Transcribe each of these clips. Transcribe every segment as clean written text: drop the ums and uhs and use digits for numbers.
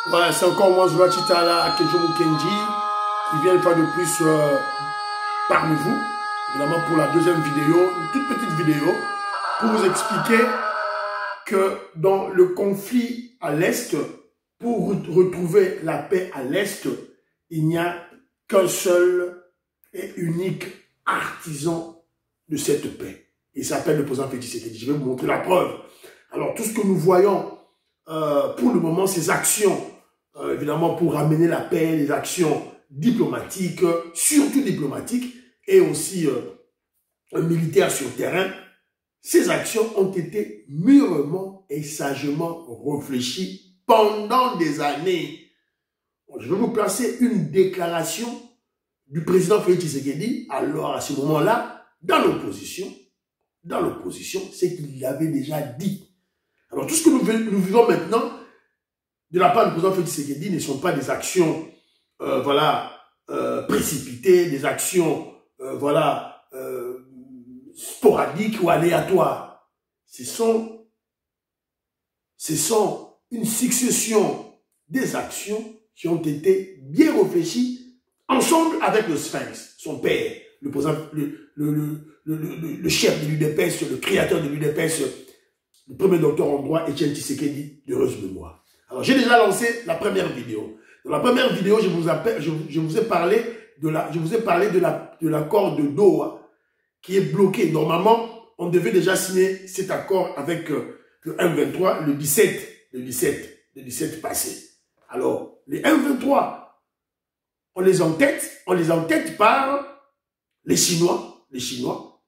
Voilà, c'est encore moi, Zola Chitala, Kenjo Mukenji, qui vient une fois de plus parmi vous, évidemment pour la deuxième vidéo, une toute petite vidéo, pour vous expliquer que dans le conflit à l'Est, pour retrouver la paix à l'Est, il n'y a qu'un seul et unique artisan de cette paix. Il s'appelle le président Félix Tshisekedi. Je vais vous montrer la preuve. Alors, tout ce que nous voyons pour le moment, ces actions, évidemment, pour ramener la paix, les actions diplomatiques, surtout diplomatiques, et aussi militaires sur terrain, ces actions ont été mûrement et sagement réfléchies pendant des années. Je vais vous placer une déclaration du président Félix Tshisekedi, alors à ce moment-là, dans l'opposition, c'est qu'il l'avait déjà dit. Alors tout ce que nous vivons maintenant, de la part du président Félix Tshisekedi, ne sont pas des actions, précipitées, des actions, sporadiques ou aléatoires. Ce sont une succession des actions qui ont été bien réfléchies ensemble avec le Sphinx, son père, le président, le chef de l'UDPS, le créateur de l'UDPS, le premier docteur en droit, Étienne Tshisekedi, d'heureuse mémoire. Alors, j'ai déjà lancé la première vidéo. Dans la première vidéo, je vous ai parlé de l'accord de Doha, qui est bloqué. Normalement, on devait déjà signer cet accord avec le M23 le 17 passé. Alors, les M23, on les entête par les Chinois,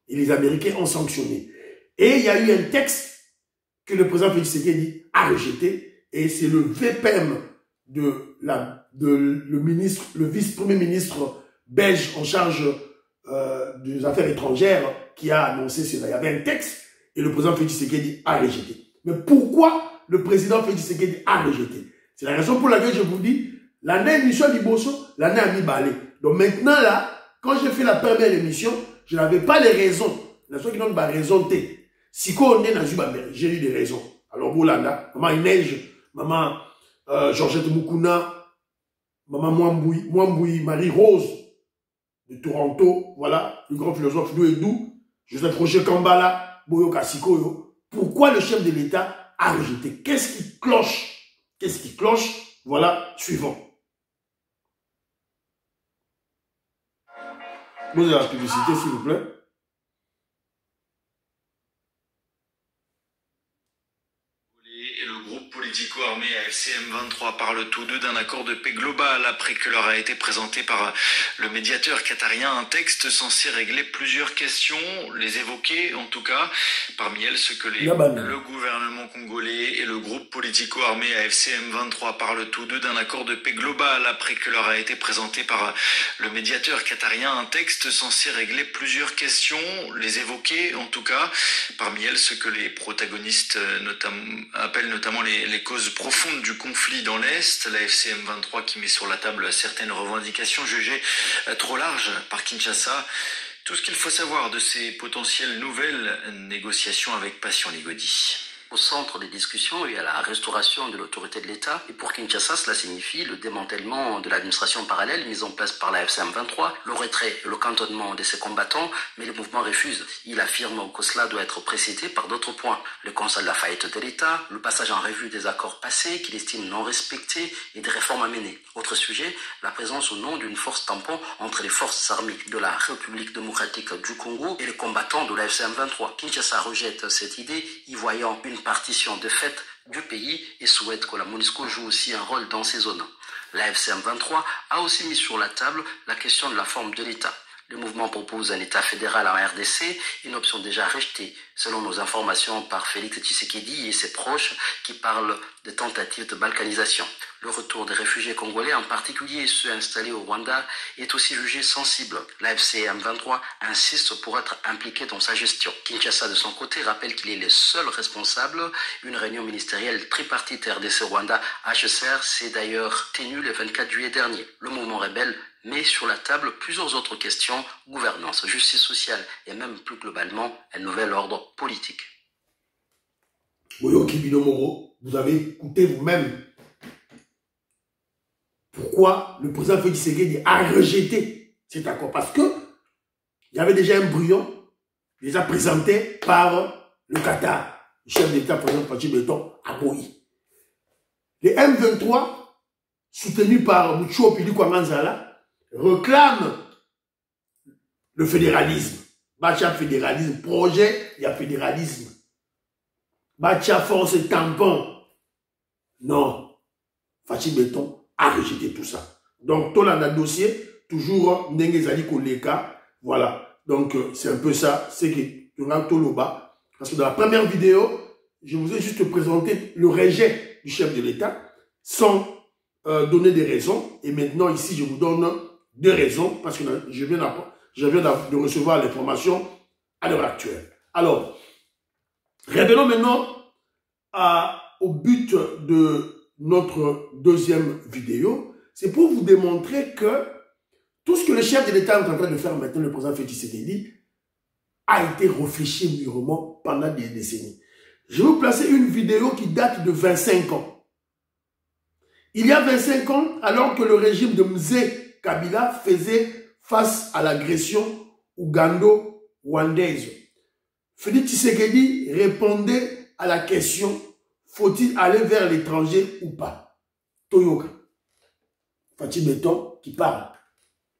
et les Américains ont sanctionné. Et il y a eu un texte que le président Félix Tshisekedi a rejeté, et c'est le VPM le vice-premier ministre belge en charge des affaires étrangères qui a annoncé cela. Il y avait un texte et le président Félix Tshisekedi a rejeté. Mais pourquoi le président Félix Tshisekedi a rejeté? C'est la raison pour laquelle je vous dis, l'année émission d'Ibosso, l'année a mis balai. Donc maintenant là, quand j'ai fait la première émission, je n'avais pas les raisons. La chose qui donne ma raison T. Si on est dans une j'ai eu des raisons. Alors Boulanda, maman Inej, maman Georgette Moukouna, maman Mwamboui, Marie-Rose de Toronto, voilà, le grand philosophe Louedou, Joseph Roger Kambala, Boyo Kassikoyo. Pourquoi le chef de l'État a rejeté? Qu'est-ce qui cloche? Qu'est-ce qui cloche? Voilà, suivant. Vous avez la publicité, s'il vous plaît. Politico-armé AFC M23 parlent tous deux d'un accord de paix global après que leur a été présenté par le médiateur qatarien un texte censé régler plusieurs questions, les évoquer en tout cas, parmi elles ce que le gouvernement congolais et le groupe politico-armé AFC M23 parlent tous deux d'un accord de paix global après que leur a été présenté par le médiateur qatarien un texte censé régler plusieurs questions, les évoquer en tout cas, parmi elles ce que les protagonistes appellent notamment les causes profondes du conflit dans l'Est, la FCM23 qui met sur la table certaines revendications jugées trop larges par Kinshasa. Tout ce qu'il faut savoir de ces potentielles nouvelles négociations avec Patient Ligodi. Au centre des discussions, il y a la restauration de l'autorité de l'État. Et pour Kinshasa, cela signifie le démantèlement de l'administration parallèle mise en place par la FCM23, le retrait et le cantonnement de ses combattants, mais le mouvement refuse. Il affirme que cela doit être précédé par d'autres points. Le constat de la faillite de l'État, le passage en revue des accords passés qu'il estime non respectés et des réformes à mener. Autre sujet, la présence ou non d'une force tampon entre les forces armées de la République démocratique du Congo et les combattants de la FCM23. Kinshasa rejette cette idée, y voyant une partition de fait du pays et souhaite que la MONUSCO joue aussi un rôle dans ces zones. La FCM23 a aussi mis sur la table la question de la forme de l'État. Le mouvement propose un État fédéral en RDC, une option déjà rejetée, selon nos informations par Félix Tshisekedi et ses proches qui parlent de tentatives de balkanisation. Le retour des réfugiés congolais, en particulier ceux installés au Rwanda, est aussi jugé sensible. La FCM23 insiste pour être impliquée dans sa gestion. Kinshasa, de son côté, rappelle qu'il est le seul responsable. Une réunion ministérielle tripartite RDC-Rwanda HCR s'est d'ailleurs tenue le 24 juillet dernier. Le mouvement rebelle met sur la table plusieurs autres questions, gouvernance, justice sociale et même plus globalement un nouvel ordre politique. Boyo Kibino Moro, vous avez écouté vous-même pourquoi le président Félix Tshisekedi a rejeté cet accord. Parce que il y avait déjà un brouillon, déjà présenté par le Qatar, le chef d'État, président Fatou Béton, à Boï. Les M23, soutenus par Moucho Pili Kouamanzala, réclament le fédéralisme. Bacha fédéralisme, projet, il y a fédéralisme. Bacha force et tampon. Non. Fatou Béton a rejeté tout ça. Donc, tout le dossier, toujours, Ndengezali Koleka, voilà. Donc, c'est un peu ça, c'est que tu regardes tout le bas. Parce que dans la première vidéo, je vous ai juste présenté le rejet du chef de l'État sans donner des raisons. Et maintenant, ici, je vous donne deux raisons parce que je viens de recevoir l'information à l'heure actuelle. Alors, revenons maintenant au but de notre deuxième vidéo. C'est pour vous démontrer que tout ce que le chef de l'État est en train de faire maintenant, le président Félix Tshisekedi, a été réfléchi mûrement pendant des décennies. Je vais vous placer une vidéo qui date de 25 ans. Il y a 25 ans, alors que le régime de Mzee Kabila faisait face à l'agression ougando-rwandaise, Félix Tshisekedi répondait à la question « Faut-il aller vers l'étranger ou pas ?» Toyoka. Fatou Béton qui parle.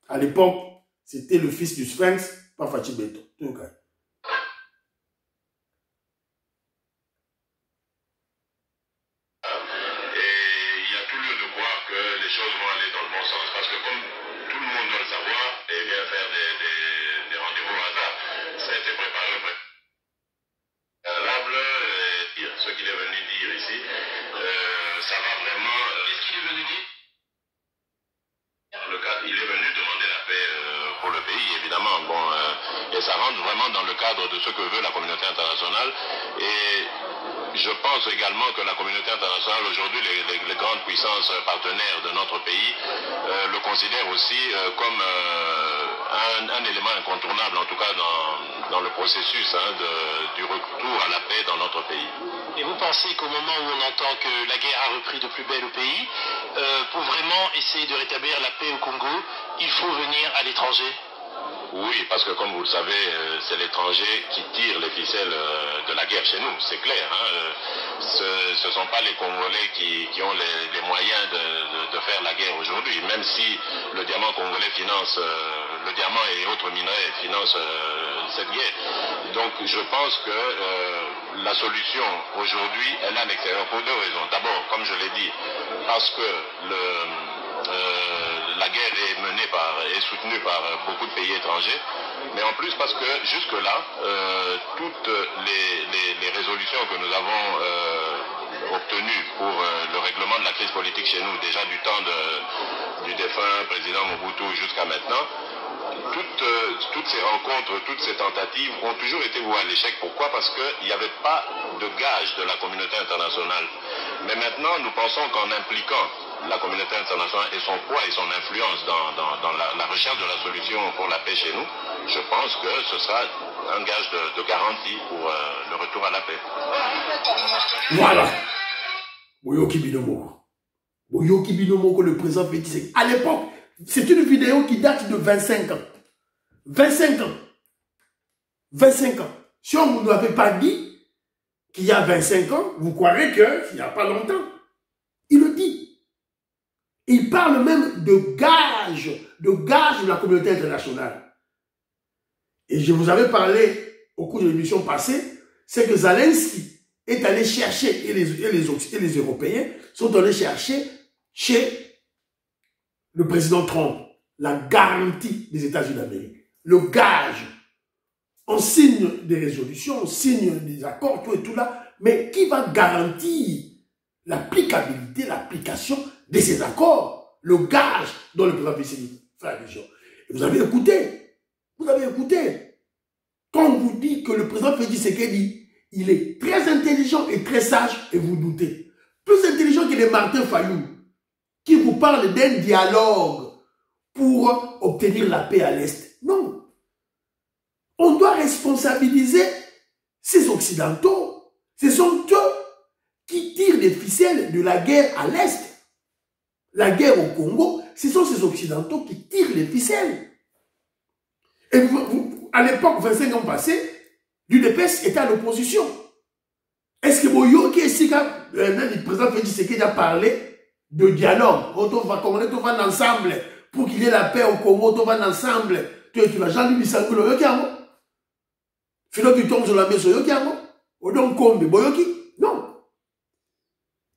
À l'époque, c'était le fils du Sphinx, pas Fatou Béton. Toyoka. Ça rentre vraiment dans le cadre de ce que veut la communauté internationale. Et je pense également que la communauté internationale aujourd'hui, les grandes puissances partenaires de notre pays, le considèrent aussi comme un élément incontournable, en tout cas dans le processus du retour à la paix dans notre pays. Et vous pensez qu'au moment où on entend que la guerre a repris de plus belle au pays, pour vraiment essayer de rétablir la paix au Congo, il faut venir à l'étranger? Oui, parce que comme vous le savez, c'est l'étranger qui tire les ficelles de la guerre chez nous, c'est clair. Ce ne sont pas les Congolais qui ont les moyens de faire la guerre aujourd'hui, même si le diamant congolais finance, le diamant et autres minerais financent cette guerre. Donc je pense que la solution aujourd'hui, elle est à l'extérieur pour deux raisons. D'abord, comme je l'ai dit, parce que la guerre est menée et soutenue par beaucoup de pays étrangers, mais en plus parce que jusque-là, toutes les résolutions que nous avons obtenues pour le règlement de la crise politique chez nous, déjà du temps du défunt président Mobutu jusqu'à maintenant, toutes ces rencontres, toutes ces tentatives ont toujours été vouées à l'échec. Pourquoi? Parce qu'il n'y avait pas de gage de la communauté internationale. Mais maintenant, nous pensons qu'en impliquant la communauté internationale et son poids et son influence dans la recherche de la solution pour la paix chez nous, je pense que ce sera un gage de garantie pour le retour à la paix. Voilà. Boyoki Binomoko. Boyoki Binomoko, le président Félix Tshisekedi. À l'époque, c'est une vidéo qui date de 25 ans. 25 ans. 25 ans. Si on ne nous avait pas dit qu'il y a 25 ans, vous croirez qu'il n'y a pas longtemps. Il le dit. Il parle même de gage de la communauté internationale. Et je vous avais parlé au cours de l'émission passée, c'est que Zelensky est allé chercher, et les Européens sont allés chercher chez le président Trump la garantie des États-Unis d'Amérique. Le gage. On signe des résolutions, on signe des accords, tout et tout là, mais qui va garantir l'applicabilité, l'application de ces accords? Le gage dont le président fait allusion. Vous avez écouté. Vous avez écouté. Quand on vous dit que le président Félix Tshisekedi, il est très intelligent et très sage, et vous doutez. Plus intelligent que les Martin Fayou, qui vous parle d'un dialogue pour obtenir la paix à l'Est. Non. On doit responsabiliser ces Occidentaux. Ce sont eux qui tirent les ficelles de la guerre à l'Est. La guerre au Congo, ce sont ces Occidentaux qui tirent les ficelles. Et à l'époque, 25 ans passés, l'UDPS était à l'opposition. Est-ce que Boyo, qui est ici, le président Félix Tshisekedi a parlé de dialogue, on va ensemble pour qu'il y ait la paix au Congo, on va ensemble. Tu vas Jean-Louis Bissangolo, Philo qui tombe sur la maison, non.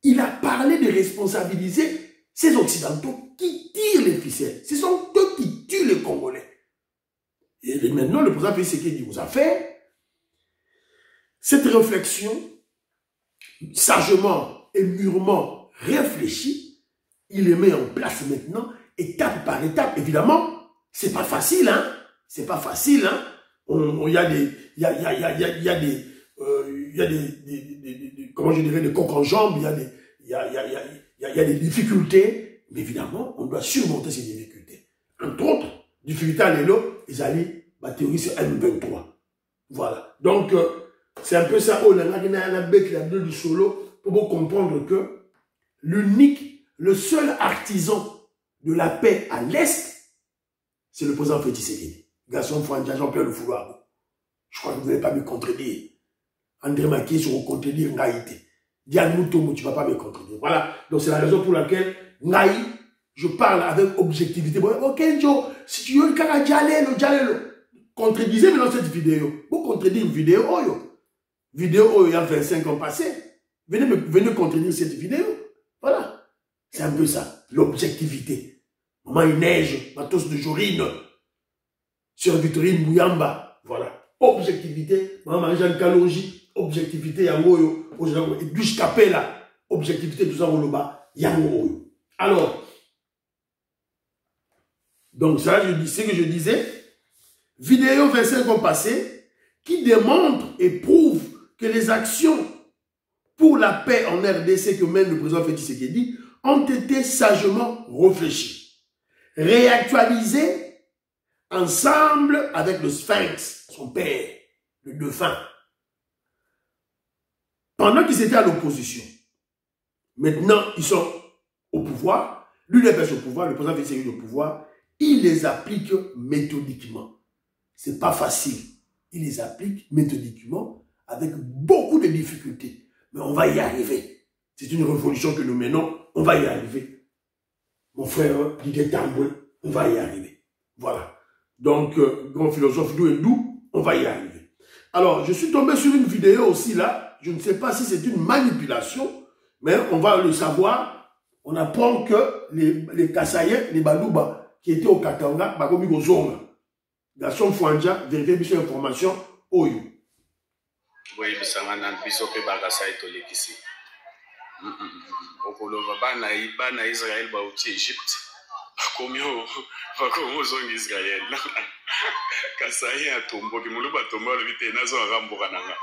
Il a parlé de responsabiliser ces Occidentaux qui tirent les ficelles. Ce sont eux qui tuent les Congolais. Et maintenant, le président Félix Tshisekedi vous a fait cette réflexion sagement et mûrement réfléchie. Il les met en place maintenant, étape par étape. Évidemment, c'est pas facile, hein. C'est pas facile, hein. Il y a des, comment je dirais, des coques en jambes, il y a des difficultés, mais évidemment, on doit surmonter ces difficultés. Entre autres, difficultés à l'élo, ils allaient théorie sur M23. Voilà. Donc, c'est un peu ça, du solo, pour comprendre que le seul artisan de la paix à l'Est, c'est le président Félix Tshisekedi. Gaston Fouandja, Jean-Pierre Le Fouloir. Je crois que vous n'allez pas me contredire. André Macky, je vais vous contredire Ngaïté. Diane Moutoumou, tu ne vas pas me contredire. Voilà. Donc c'est la raison pour laquelle Ngaï, je parle avec objectivité. Ok, Joe, si tu veux le cara, dialelo. Contredisez maintenant cette vidéo. Vous contredire une vidéo, Vidéo, il y a 25 ans passés. Venez contredire cette vidéo. Voilà. C'est un peu ça. L'objectivité. Moment il neige, matos de Jorine. Sur Victorine Bouyamba, voilà. Objectivité, Maman Jean Kalonji, objectivité, Yangoyo, et Dush Capella, objectivité, tout ça, Woloba, Yangoyo. Alors, donc ça, c'est ce que je disais, vidéo 25 ans passés, qui démontre et prouve que les actions pour la paix en RDC que mène le président Félix Tshisekedi ont été sagement réfléchies, réactualisées, ensemble avec le Sphinx, son père, le dauphin. Pendant qu'ils étaient à l'opposition, maintenant ils sont au pouvoir, l'UDPS au pouvoir, le président Félix Tshisekedi au pouvoir, il les applique méthodiquement. C'est pas facile. Il les applique méthodiquement avec beaucoup de difficultés. Mais on va y arriver. C'est une révolution que nous menons, on va y arriver. Mon frère Didier Tamboué, on va y arriver. Voilà. Donc, grand philosophe d'où et d'où, on va y arriver. Alors, je suis tombé sur une vidéo aussi là. Je ne sais pas si c'est une manipulation, mais on va le savoir. On apprend que les Kassaïens, les Badouba, qui étaient au Katanga, Bakomi Gozonga. Gaston Fouandja, vérifiez bien information, Oyo. Oui, mais ça m'a dit que Bagasaï tolé ici. Okolova bana Israël ba uti Égypte. Bakomo zongi Israël. Kasaye atombo ki muluba tombo le bite nazo agambo kananga.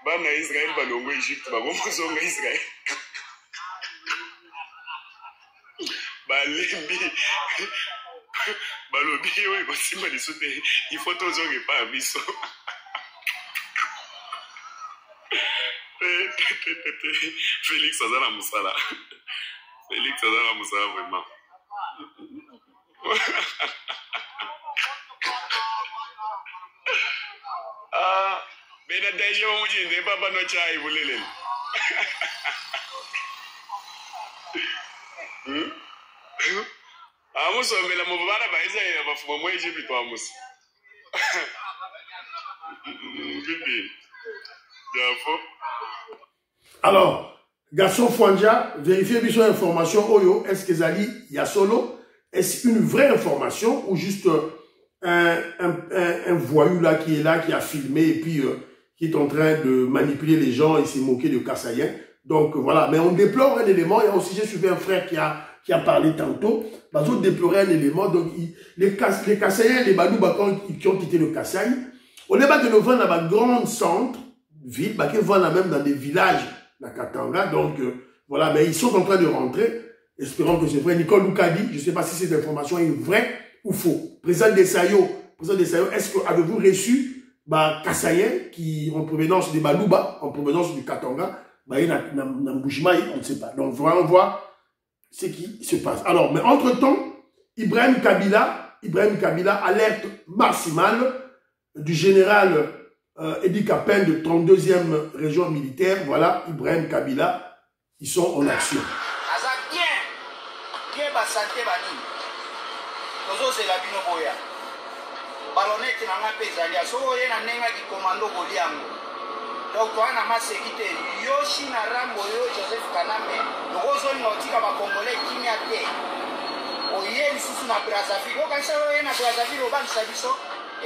Bana Israël balongo Égypte bakomo zonga Israël. Balembi balobi oui basimba lisute il faut tozonge pa biso. Félix Azana Moussala. Félix Azana Moussala, vraiment. Ah, mais la déjà, on dit, n'est pas pas notre chai, vous l'êtes. Ah, moi, mais la mouvement, bah, ils ont moi, j'ai vu toi, Moussa. Alors, Gaston Fouandja, vérifiez bien son information. Oyo, est-ce que Zali Yassolo, est-ce une vraie information ou juste un voyou là, qui a filmé et puis qui est en train de manipuler les gens et s'est moqué de Kassaïen. Donc voilà, mais on déplore un élément. Il y a aussi, j'ai suivi un frère qui a parlé tantôt. Bah, on déplorait un élément. Donc les Kassaïens, les Badouba qui ont quitté le Kassaï, on n'est pas de nous vendre dans un grand centre, ville, bah, qui vont même dans des villages, la Katanga. Donc voilà, mais ils sont en train de rentrer. Espérons que c'est vrai. Nicole Loukadi, je ne sais pas si cette information est vraie ou faux. Président Dessayo, est-ce que avez-vous reçu Kassayen, qui en provenance des Baluba, en provenance du Katanga, on ne sait pas. Donc, on voit ce qui se passe. Alors, mais entre-temps, Ibrahim Kabila, alerte maximale du général Edi Kapen de 32e région militaire. Voilà, Ibrahim Kabila, ils sont en action. Balonete na nga pezalia so yena nenga di komando goliango donc toi na masekite yoshi na rambo yo Joseph Kaname lokozo notika ba kongolais kimia te oye lisusu na Brazzaville ko kanisa yena Brazzaville obangisa biso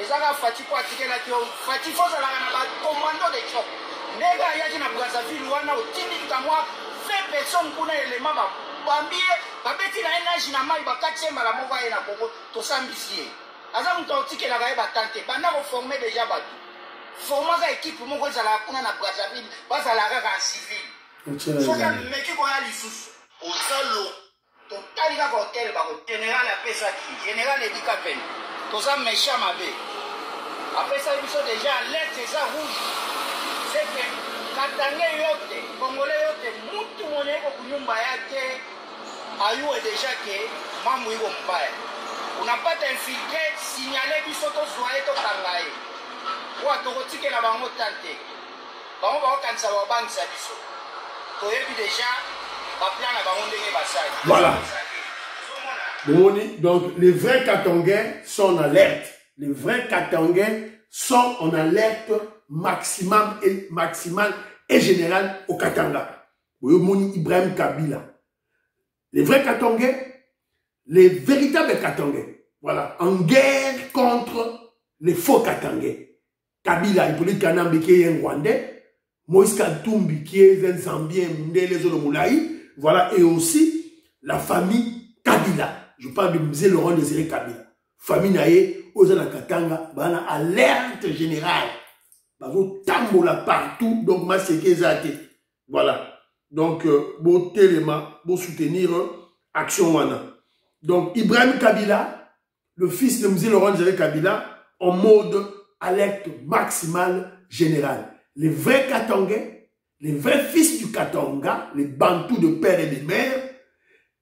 ezaka fati ko atikela kyo fati foza la na ba komando de chok nega yaki na Brazzaville wana otindi kamwa fe personne kuna elema ba bambie babeti na energy na mai bakachemba la mova ena Kongo to sambisie aza muto otike la gaeba tante banda ko former déjà batu former ka équipe moko ezala kuna na Brazzaville bazala kaka civil soka meki ko ya lisusu osalo totali ka hotel ba ko général apesa ki général Edi Kapen to za méchant mabe apesa biso déjà alerte za rouge c'est que Katanga yote Congolais yote mutu mwenye ko kunyumba yake ayue déjà que mambo iko mbaya unapata infiltré signaler biso to soye to kangaye wa to kotike la bango tante bango ba kanisa ba bangisa biso to yebi déjà ba plan na bango ndenge basali. Voilà. Donc les vrais Katangais sont en alerte. Les vrais Katangais sont en alerte maximale et générale au Katanga. Moni Ibrahim Kabila. Les vrais Katangais, les véritables Katangais, voilà, en guerre contre les faux Katangais. Kabila, Hippolyte Kanambe qui est un Rwandais, Moïse Katumbi qui est un Zambien, Mundele Zolomoulaï, voilà, et aussi la famille Kabila. Je parle de Mzee Laurent Désiré Kabila. Famille Naye, Ozana Katanga, voilà, alerte générale. Bavo tambola partout, donc ma séquezate. Voilà. Donc, beau téléma, beau soutenir action wana. Donc, Ibrahim Kabila, le fils de Mzee Laurent Désiré Kabila, en mode alerte maximale générale. Les vrais Katangais, les vrais fils du Katanga, les Bantous de père et de mère,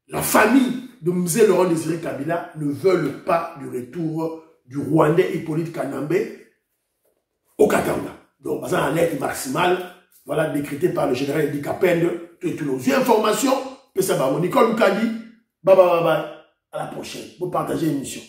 la famille de Mzee Laurent Désiré Kabila ne veulent pas du retour du Rwandais Hippolyte Kanambe au Katanga. Donc, c'est une alerte maximale, voilà, décrétée par le général Edi Kapen de Toulouse. Information, Pessa Babo, Nicole Lukadi, bye bye bye bye. À la prochaine. Vous partagez l'émission.